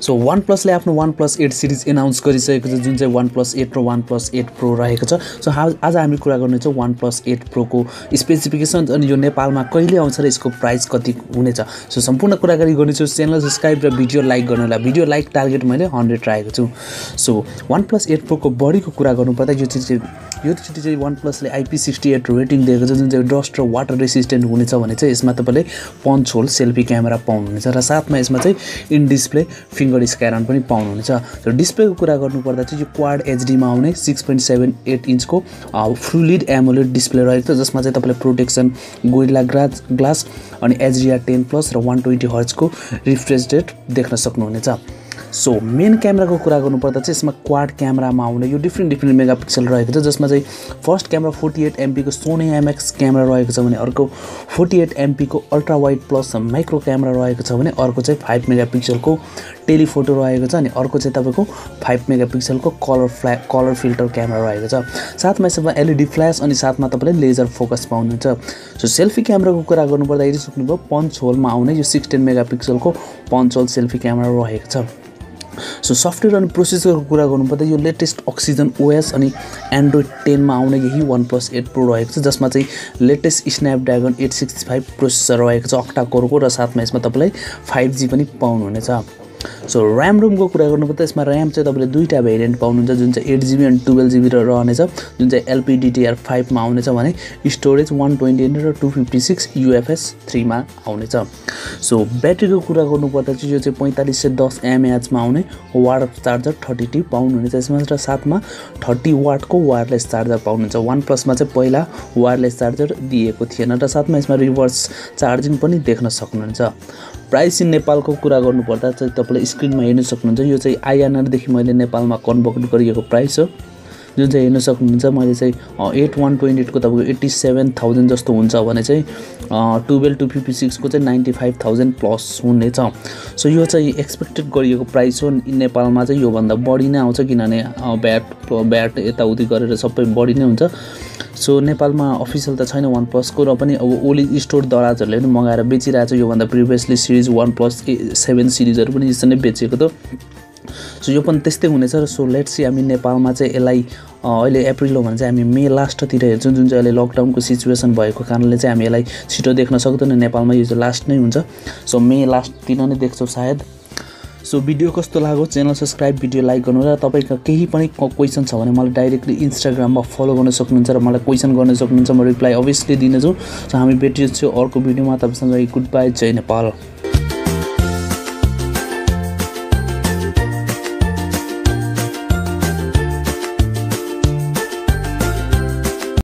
So OnePlus ले आफ्नो OnePlus 8 series announce गरिसकेको छ जुन चाहिँ OnePlus 8 र OnePlus 8 Pro रहेको छ। सो आज हामी कुरा गर्नेछौँ OnePlus 8 Pro को स्पेसिफिकेसन अनि यो नेपालमा कहिले आउँछ र यसको प्राइस कति हुनेछ। सो सम्पूर्ण कुराकानी गर्नेछु। च्यानल सब्स्क्राइब र भिडियो लाइक गर्नु होला। भिडियो लाइक टार्गेट मैले 100 राखेको छु। सो OnePlus 8 Pro को बडीको कुरा गर्नुपर्दा यो चाहिँ OnePlus ले IP68 रेटिङ दिएको छ जुन चाहिँ डस्ट र वाटर रेसिस्टेन्ट हुनेछ भने चाहिँ यसमा तपाईले पञ्च होल सेल्फी क्यामेरा पाउनुहुनेछ र साथमा यसमा चाहिँ इन डिस्प्ले फिंगर स्क्यानर पनि पाउनुहुनेछ। र डिस्प्लेको कुरा गर्नुपर्दा चाहिँ यो क्वाड एचडी मा आउने 6.78 इन्चको फुल एमोलेड डिस्प्ले रहेको छ जसमा चाहिँ तपाईले प्रोटेक्सन गोरिल्ला ग्लास अनि HDR10 प्लस र 120 हर्ट्ज को रिफ्रेश रेट देख्न सक्नुहुनेछ। सो मेन क्यामेराको कुरा गर्नुपर्दा चाहिँ यसमा क्वाड क्यामेरामा आउने यो डिफ्रेन्ट मेगापिक्सल रहेको छ जसमा चाहिँ फर्स्ट क्यामेरा 48 MP को सोनी MX क्यामेरा रहेको छ भने अर्को 48 MP को ultra wide plus micro camera रहेको छ भने अर्को चाहिँ 5 मेगापिक्सल को टेलिफोटो रहेको छ अनि अर्को चाहिँ तपाईको 5 मेगापिक्सल को कलर फिल्टर क्यामेरा रहेको छ। साथमा यसमा LED फ्ल्यास अनि साथमा तपाईले लेजर फोकस पाउनुहुन्छ। सो सेल्फी क्यामेराको कुरा गर्नुपर्दा यदि सुन्नुभयो पञ्च होलमा आउने यो 16 मेगापिक्सल को पञ्च होल सेल्फी क्यामेरा रहेको छ। सो सफ्टवेयर अनि प्रोसेसरको कुरा गर्नुपर्दा यो लेटेस्ट ऑक्सिजन OS अनि एन्ड्रोइड 10 मा आउने यही OnePlus 8 Pro रहेको छ जसमा चाहिँ लेटेस्ट स्न्यापड्र्यागन 865 प्रोसेसर रहेको छ अक्टा कोरको र साथमा यसमा तपाईलाई 5G पनि पाउनुहुनेछ। सो र्याम रोमको कुरा गर्नुपर्दा यसमा र्याम चाहिँ तपाईले दुईटा भेरिएन्ट पाउनुहुन्छ जुन चाहिँ 8GB अनि 12GB रहनेछ जुन चाहिँ LPDDR5 मा आउनेछ भने स्टोरेज 128 र 256 UFS 3 मा आउनेछ। सो ब्याट्रीको कुरा गर्नुपर्दा चाहिँ यो चाहिँ 4510 mAh मा आउने वाटर चार्जर 32 पाउनुहुनेछ यसमा र साथमा 30 वाट को वायरलेस चार्जर पाउनुहुन्छ। OnePlus मा चाहिँ पहिला वायरलेस चार्जर दिएको थिएन र साथमा यसमा रिभर्स चार्जिङ पनि देख्न सक्नुहुन्छ। प्राइस इन नेपालको कुरा गर्नुपर्दा चाहिँ तपाईले स्क्रिनमा हेर्न सक्नुहुन्छ यो चाहिँ INR देखि मैले नेपालमा कन्भर्ट गरिएको प्राइस हो जुन चाहिँ हेर्न सक्नुहुन्छ। मैले चाहिँ 8128 को तपाईको 87000 जस्तो हुन्छ भने चाहिँ 12256 को चाहिँ 95000 प्लस हुनेछ। सो यो चाहिँ एक्सपेक्टेड गरिएको प्राइस हो। नेपालमा चाहिँ यो भन्दा बढी नै आउँछ किनभने ब्याट यताउति गरेर सबै बढी नै हुन्छ। सो नेपालमा अफिसियल त छैन OnePlus को र पनि अब ओली स्टोर दराजहरूले पनि मगाएर बेचिरहेको छ। यो भन्दा प्रिभियसली सिरिज OnePlus 7 सिरिजहरु पनि यसरी नै बेचेको त। सो यो पनि त्यस्तै हुनेछ र सो लेट्स सी हामी नेपालमा चाहिँ यसलाई अहिले अप्रिल हो भने चाहिँ हामी मे लास्टतिर हेर्छौं जुन चाहिँ अहिले लकडाउनको सिचुएसन भएको कारणले चाहिँ हामी यसलाई छिटो देख्न सक्दैनौं। नेपालमा यो चाहिँ लास्ट नै हुन्छ। सो मे लास्टतिर नै देख्छौं सायद। सो भिडियो कस्तो लाग्यो च्यानल सब्स्क्राइब भिडियो लाइक गर्नु र तपाईको केही पनि क्वेशन छ भने मलाई डाइरेक्टली इन्स्टाग्राममा फलो गर्न सक्नुहुन्छ र मलाई क्वेशन गर्न सक्नुहुन्छ। म रिप्लाई अभियसली दिनेछु। सो हामी भेटिन्छौँ अर्को भिडियोमा। तपाईसँग गुड बाइ। जय नेपाल।